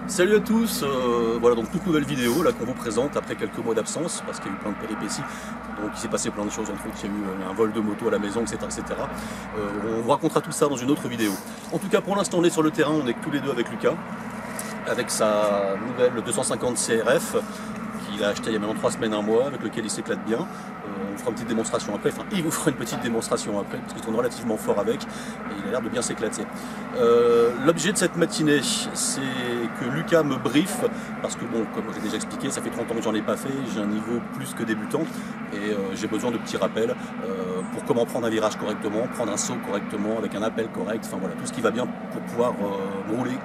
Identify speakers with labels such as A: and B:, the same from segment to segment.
A: Salut à tous, voilà donc toute nouvelle vidéo là qu'on vous présente après quelques mois d'absence parce qu'il y a eu plein de péripéties, donc il s'est passé plein de choses, entre autres il y a eu un vol de moto à la maison, etc. etc. On vous racontera tout ça dans une autre vidéo. En tout cas pour l'instant on est sur le terrain, on est tous les deux avec Lucas, avec sa nouvelle 250 CRF qu'il a acheté il y a maintenant 3 semaines, un mois, avec lequel il s'éclate bien. On fera une petite démonstration après, enfin il vous fera une petite démonstration après, parce qu'il tourne relativement fort avec, et il a l'air de bien s'éclater. L'objet de cette matinée, c'est que Lucas me briefe, parce que bon, comme j'ai déjà expliqué, ça fait 30 ans que j'en ai pas fait, j'ai un niveau plus que débutant, et j'ai besoin de petits rappels pour comment prendre un virage correctement, prendre un saut correctement, avec un appel correct, enfin voilà, tout ce qui va bien pour pouvoir rouler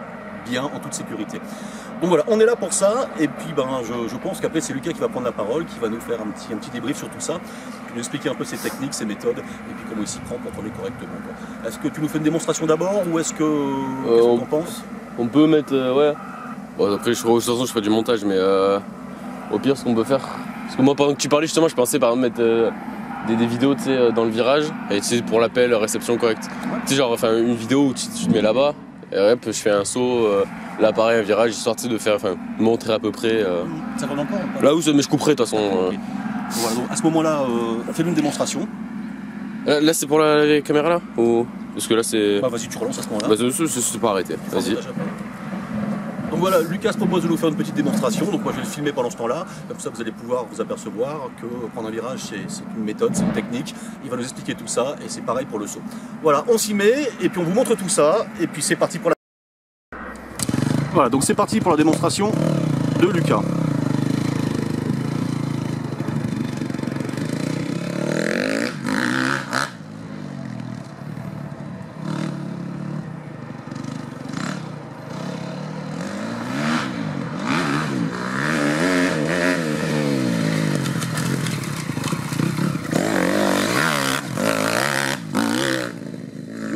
A: bien en toute sécurité. Donc voilà, on est là pour ça, et puis ben, je pense qu'après c'est Lucas qui va prendre la parole, qui va nous faire un petit débrief sur tout ça, nous expliquer un peu ses techniques, ses méthodes, et puis comment il s'y prend pour tourner correctement. Est-ce que tu nous fais une démonstration d'abord, ou est-ce que... Qu'est-ce que t'en penses?
B: On peut mettre... ouais. Bon, après, de toute façon, je ferai du montage, mais au pire, ce qu'on peut faire... Parce que moi, pendant que tu parlais, justement, je pensais par exemple mettre des vidéos, tu sais, dans le virage, et tu sais, pour l'appel, réception correcte. Ouais. Tu sais, genre, enfin, une vidéo où tu te mets là-bas, et hop, je fais un saut, l'appareil, un virage, histoire de faire, enfin, montrer à peu près...
A: Ça va encore pas?
B: Là où mais je couperai, de toute façon.
A: Okay. Voilà, donc à ce moment-là, fais-nous une démonstration.
B: Là, c'est pour les caméras, là ou... Parce que là, c'est...
A: Bah, vas-y, tu relances à ce moment-là.
B: Bah, c'est pas arrêté, vas-y.
A: Donc voilà, Lucas propose de nous faire une petite démonstration, donc moi je vais le filmer pendant ce temps-là, comme ça vous allez pouvoir vous apercevoir que prendre un virage c'est une méthode, c'est une technique, il va nous expliquer tout ça, et c'est pareil pour le saut. Voilà, on s'y met, et puis on vous montre tout ça, et puis c'est parti pour la... Voilà, donc c'est parti pour la démonstration de Lucas.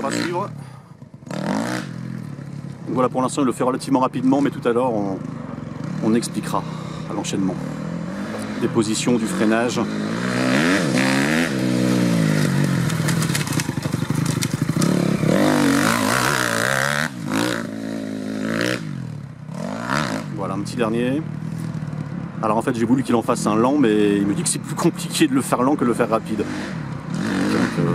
A: À suivre. Voilà, pour l'instant il le fait relativement rapidement, mais tout à l'heure on expliquera à l'enchaînement des positions du freinage. Voilà, un petit dernier. Alors en fait j'ai voulu qu'il en fasse un lent, mais il me dit que c'est plus compliqué de le faire lent que de le faire rapide. Donc,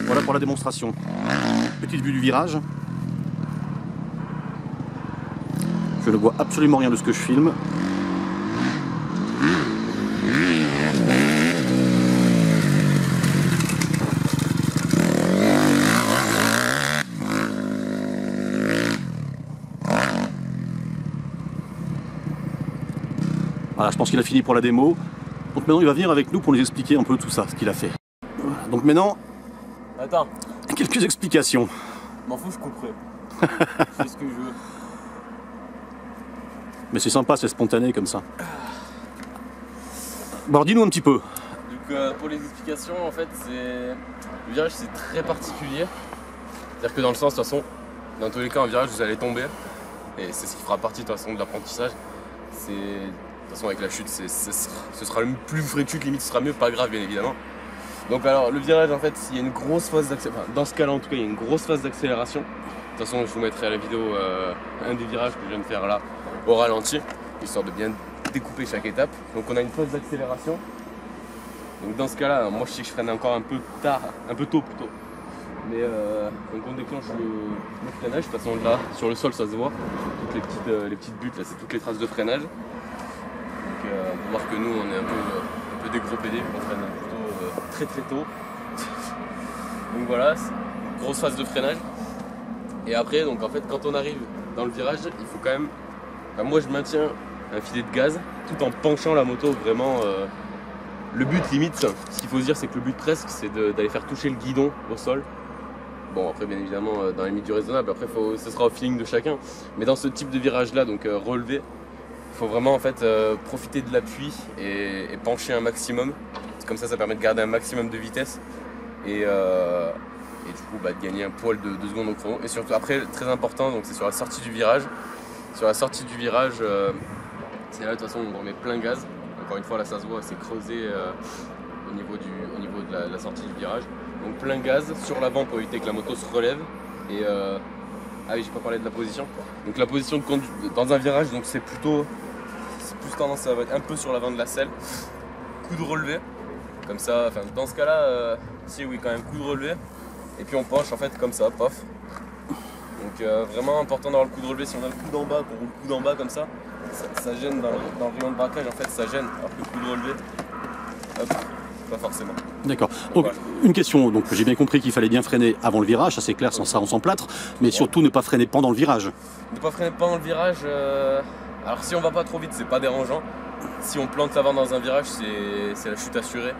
A: voilà pour la démonstration. Petite vue du virage. Je ne vois absolument rien de ce que je filme. Voilà, je pense qu'il a fini pour la démo. Donc maintenant il va venir avec nous pour nous expliquer un peu tout ça, ce qu'il a fait. Voilà, donc maintenant...
B: Attends.
A: Quelques explications.
B: M'en fous, je couperai. Je fais ce que je veux.
A: Mais c'est sympa, c'est spontané comme ça. Bon, dis-nous un petit peu.
B: Donc pour les explications, en fait, le virage c'est très particulier. C'est-à-dire que dans le sens, de toute façon, dans tous les cas, un virage, vous allez tomber. Et c'est ce qui fera partie de toute façon de l'apprentissage. De toute façon, avec la chute, ce sera le plus vous ferez une chute, limite, ce sera mieux, pas grave, bien évidemment. Donc alors, le virage, en fait, il y a une grosse phase d'accélération. Enfin, dans ce cas-là, en tout cas, il y a une grosse phase d'accélération. De toute façon, je vous mettrai à la vidéo un des virages que je viens de faire là, au ralenti, histoire de bien découper chaque étape. Donc on a une phase d'accélération. Donc dans ce cas-là, moi je sais que je freine encore un peu tard, un peu tôt plutôt. Mais donc on déclenche le freinage. De toute façon là, sur le sol ça se voit. Toutes les petites buttes là, c'est toutes les traces de freinage. Donc on peut voir que nous on est un peu des gros PD, on freine plutôt très tôt. Donc voilà, grosse phase de freinage. Et après, donc en fait, quand on arrive dans le virage, il faut quand même... Enfin, moi, je maintiens un filet de gaz tout en penchant la moto vraiment... Le but limite, ce qu'il faut se dire, c'est que le but presque, c'est d'aller faire toucher le guidon au sol. Bon, après, bien évidemment, dans les limites du raisonnable, après, ce sera au feeling de chacun. Mais dans ce type de virage-là, donc relevé, il faut vraiment en fait profiter de l'appui et pencher un maximum. Comme ça permet de garder un maximum de vitesse. Et du coup de gagner un poil de 2 secondes au chrono. Et surtout après, très important, donc c'est sur la sortie du virage. Sur la sortie du virage, c'est là de toute façon on met plein gaz. Encore une fois là ça se voit, c'est creusé au niveau la sortie du virage. Donc plein gaz sur l'avant pour éviter que la moto se relève. Et ah oui, j'ai pas parlé de la position. Donc la position de conduite dans un virage, donc c'est plus tendance à être un peu sur l'avant de la selle. Coup de relevé, comme ça. Enfin, dans ce cas-là, si oui, quand même coup de relevé. Et puis on penche en fait comme ça, paf. Donc vraiment important d'avoir le coup de relevé. Si on a le coup d'en bas, qu'on roule le coup d'en bas comme ça, ça gêne dans le rayon de braquage. En fait, ça gêne. Alors que le coup de relevé, hop, pas forcément.
A: D'accord. Donc voilà. Une question, donc j'ai bien compris qu'il fallait bien freiner avant le virage, ça c'est clair, sans ça on s'emplâtre, mais surtout ne pas freiner pendant le virage.
B: Ne pas freiner pendant le virage, alors si on va pas trop vite, c'est pas dérangeant. Si on plante l'avant dans un virage, c'est la chute assurée.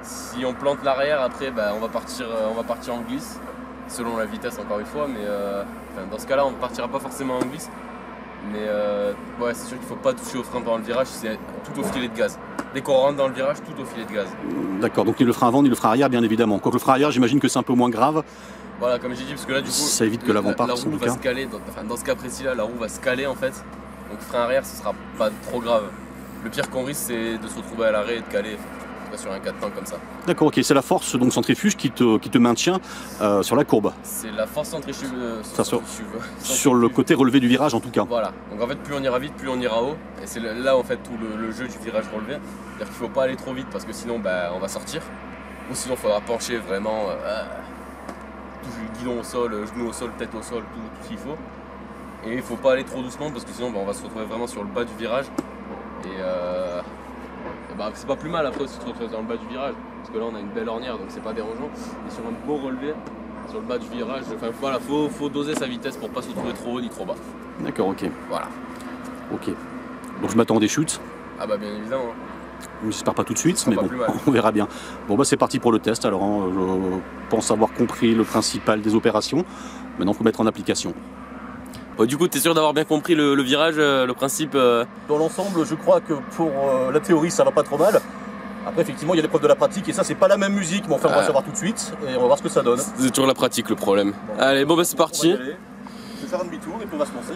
B: Si on plante l'arrière, après on va partir en glisse, selon la vitesse encore une fois, mais dans ce cas-là on ne partira pas forcément en glisse. Mais ouais, c'est sûr qu'il ne faut pas toucher au frein pendant le virage, c'est tout au filet de gaz. Dès qu'on rentre dans le virage, tout au filet de gaz. D'accord,
A: donc ni le frein avant ni le frein arrière bien évidemment. Quoique le frein arrière, j'imagine que c'est un peu moins grave.
B: Voilà, comme j'ai dit, parce que là du coup,
A: ça évite que l'avant parte.
B: La roue va se caler, dans ce cas précis là, la roue va se caler en fait. Donc frein arrière, ce sera pas trop grave. Le pire qu'on risque, c'est de se retrouver à l'arrêt et de caler. Sur un 4 temps comme ça.
A: D'accord, ok, c'est la force donc centrifuge qui te maintient sur la courbe.
B: C'est la force centrifuge
A: sur le côté relevé du virage en tout cas.
B: Voilà, donc en fait plus on ira vite, plus on ira haut. Et c'est là en fait tout le jeu du virage relevé. C'est-à-dire qu'il ne faut pas aller trop vite parce que sinon on va sortir. Ou sinon il faudra pencher vraiment tout le guidon au sol, genou au sol, tête au sol, tout ce qu'il faut. Et il ne faut pas aller trop doucement parce que sinon on va se retrouver vraiment sur le bas du virage. Et c'est pas plus mal après aussi de se retrouver dans le bas du virage parce que là on a une belle ornière donc c'est pas dérangeant. Et sur un beau relevé sur le bas du virage, voilà, faut doser sa vitesse pour pas se retrouver trop haut ni trop bas.
A: D'accord, ok.
B: Voilà.
A: Ok. Donc je m'attends à des chutes.
B: Ah bah bien évidemment.
A: J'espère pas tout de suite, mais bon, on verra bien. Bon bah c'est parti pour le test alors, hein. Je pense avoir compris le principal des opérations. Maintenant il faut mettre en application.
B: Du coup, tu es sûr d'avoir bien compris le virage, le principe
A: Dans l'ensemble, je crois que pour la théorie, ça va pas trop mal. Après, effectivement, il y a l'épreuve de la pratique et ça, c'est pas la même musique, mais enfin, on va savoir tout de suite et on va voir ce que ça donne.
B: C'est toujours la pratique le problème. Bon. Allez, bon, bah c'est parti.
A: Je vais faire un demi-tour et puis on va se lancer.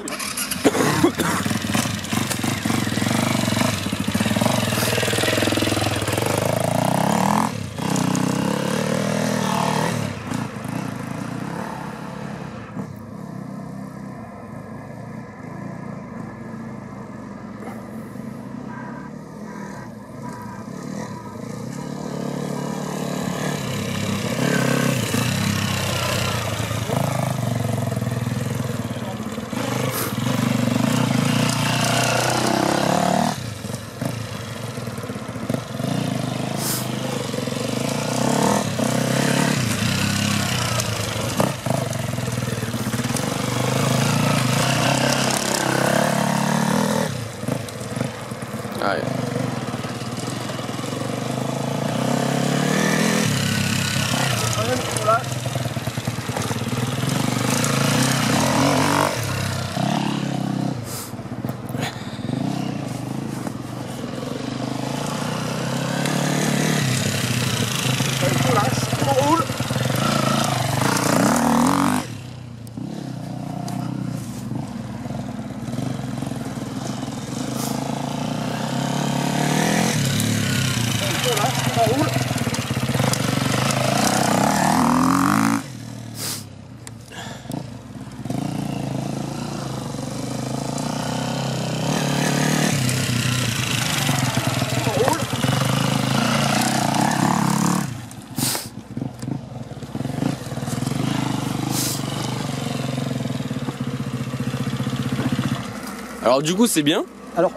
B: Alors du coup c'est bien,
A: alors,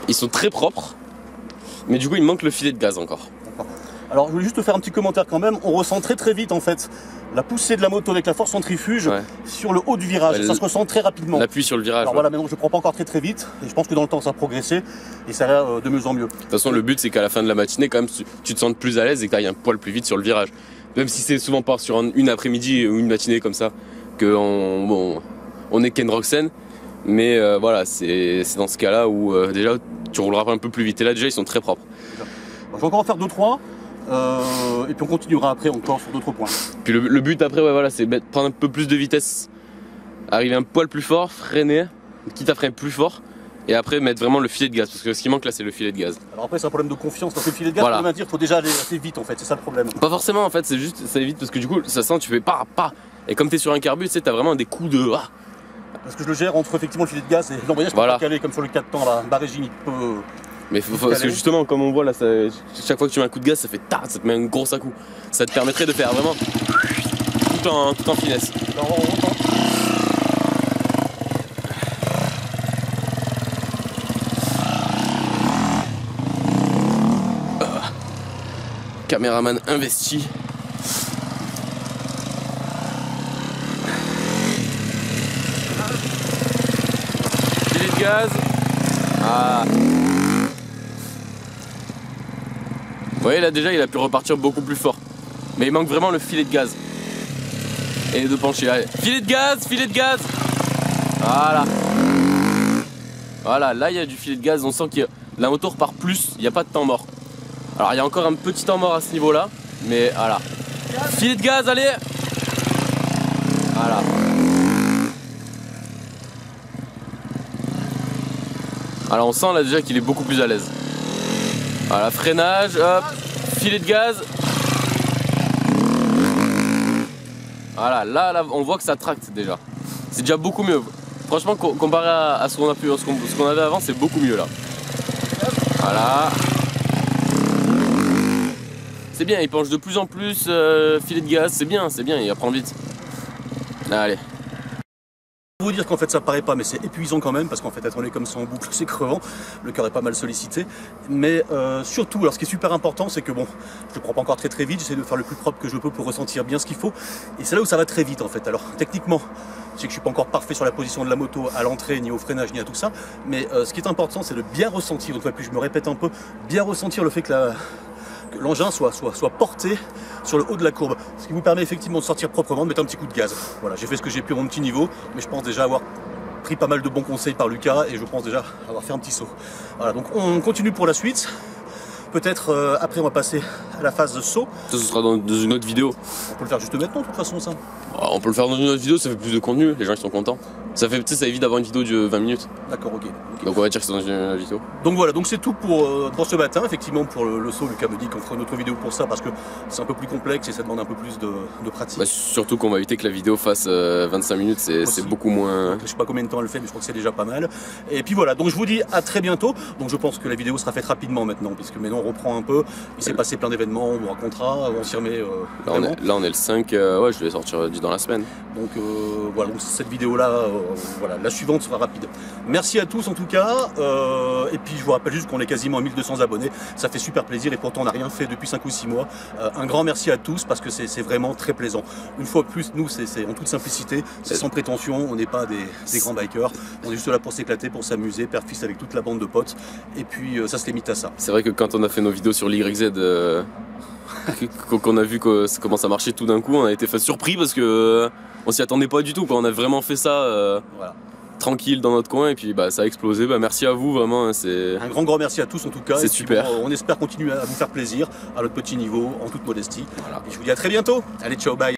B: ils sont très propres, mais du coup il manque le filet de gaz encore.
A: Alors je voulais juste te faire un petit commentaire quand même, on ressent très vite en fait la poussée de la moto avec la force centrifuge sur le haut du virage, ça se ressent très rapidement.
B: L'appui sur le virage.
A: Alors voilà, mais donc je ne prends pas encore très vite, et je pense que dans le temps ça a progressé, et ça va de mieux en mieux.
B: De toute façon le but c'est qu'à la fin de la matinée quand même tu te sentes plus à l'aise et que tu ailles un poil plus vite sur le virage. Même si c'est souvent pas sur une après-midi ou une matinée comme ça, qu'on est Ken Roxen. Mais voilà, c'est dans ce cas-là où déjà tu rouleras un peu plus vite. Et là déjà ils sont très propres.
A: Je vais encore en faire 2-3 et puis on continuera après encore sur d'autres points.
B: Puis le but après voilà, c'est prendre un peu plus de vitesse, arriver un poil plus fort, freiner, quitte à freiner plus fort et après mettre vraiment le filet de gaz, parce que ce qui manque là c'est le filet de gaz.
A: Alors après c'est un problème de confiance, parce que le filet de gaz,
B: Voilà.
A: pour le maintenir, il faut déjà aller assez vite en fait, c'est ça le problème.
B: Pas forcément en fait, c'est juste ça évite parce que du coup ça sent, tu fais pas. Et comme t'es sur un carbu, tu sais, t'as vraiment des coups de.
A: Parce que je le gère entre effectivement le filet de gaz et l'embrayage,
B: Voilà.
A: pas caler comme sur le 4 temps là, bas régime il peut.
B: Mais parce que justement, comme on voit là, chaque fois que tu mets un coup de gaz, ça fait ça te met un gros à-coup. Ça te permettrait de faire vraiment tout en finesse.
A: Alors, on entend.
B: Caméraman investi. Filet de gaz. Ah. Vous voyez là déjà il a pu repartir beaucoup plus fort. Mais il manque vraiment le filet de gaz. Et de pencher. Allez. Filet de gaz, filet de gaz. Voilà. Voilà, là il y a du filet de gaz, on sent que la moto repart plus, il n'y a pas de temps mort. Alors il y a encore un petit temps mort à ce niveau là, mais voilà. Filet de gaz, allez. Voilà. Alors on sent là déjà qu'il est beaucoup plus à l'aise. Voilà, freinage, hop, filet de gaz. Voilà, là on voit que ça tracte déjà. C'est déjà beaucoup mieux. Franchement comparé à ce qu'on avait avant, c'est beaucoup mieux là. Voilà. C'est bien, il penche de plus en plus, filet de gaz, c'est bien, il apprend vite. Allez.
A: Je vais vous dire qu'en fait ça paraît pas, mais c'est épuisant quand même, parce qu'en fait être tourné comme ça en boucle c'est crevant, le cœur est pas mal sollicité. Mais surtout, alors ce qui est super important, c'est que bon, je le prends pas encore très vite, j'essaie de faire le plus propre que je peux pour ressentir bien ce qu'il faut. Et c'est là où ça va très vite en fait. Alors techniquement, je sais que je suis pas encore parfait sur la position de la moto à l'entrée, ni au freinage, ni à tout ça. Mais ce qui est important, c'est de bien ressentir, une fois de plus je me répète un peu, bien ressentir le fait que l'engin soit porté sur le haut de la courbe, ce qui vous permet effectivement de sortir proprement, de mettre un petit coup de gaz. Voilà, j'ai fait ce que j'ai pu à mon petit niveau, mais je pense déjà avoir pris pas mal de bons conseils par Lucas et je pense déjà avoir fait un petit saut. Voilà, donc on continue pour la suite. Peut-être après on va passer à la phase de saut.
B: Ça ce sera dans une autre vidéo.
A: On peut le faire juste maintenant de toute façon ça.
B: On peut le faire dans une autre vidéo, ça fait plus de contenu, les gens ils sont contents. Ça évite d'avoir une vidéo de 20 minutes.
A: D'accord, ok.
B: Donc on va dire que c'est dans une vidéo.
A: Donc voilà, donc c'est tout pour ce matin. Effectivement pour le saut, Lucas me dit qu'on fera une autre vidéo pour ça parce que c'est un peu plus complexe et ça demande un peu plus de pratique.
B: Bah, surtout qu'on va éviter que la vidéo fasse 25 minutes, c'est beaucoup moins...
A: Je sais pas combien de temps elle fait, mais je crois que c'est déjà pas mal. Et puis voilà, donc je vous dis à très bientôt. Donc je pense que la vidéo sera faite rapidement maintenant, puisque maintenant on reprend un peu. Il s'est passé plein d'événements, on vous racontera, on s'y remet.
B: Là on est le 5, ouais je vais sortir dans la semaine.
A: Donc voilà, donc cette vidéo là, voilà, la suivante sera rapide. Merci à tous en tout cas. Et puis je vous rappelle juste qu'on est quasiment à 1200 abonnés. Ça fait super plaisir et pourtant on n'a rien fait depuis 5 ou 6 mois. Un grand merci à tous parce que c'est vraiment très plaisant. Une fois de plus, nous c'est en toute simplicité, c'est sans prétention, on n'est pas des grands bikers. On est juste là pour s'éclater, pour s'amuser, faire fils avec toute la bande de potes. Et puis ça se limite à ça.
B: C'est vrai que quand on a fait nos vidéos sur l'YZ, qu'on a vu comment ça marchait tout d'un coup, on a été surpris parce que on s'y attendait pas du tout. On a vraiment fait ça
A: voilà.
B: Tranquille dans notre coin et puis ça a explosé. Merci à vous vraiment.
A: Un grand merci à tous en tout cas.
B: C'est super.
A: Bon, on espère continuer à vous faire plaisir à notre petit niveau, en toute modestie. Voilà. Et je vous dis à très bientôt. Allez, ciao, bye.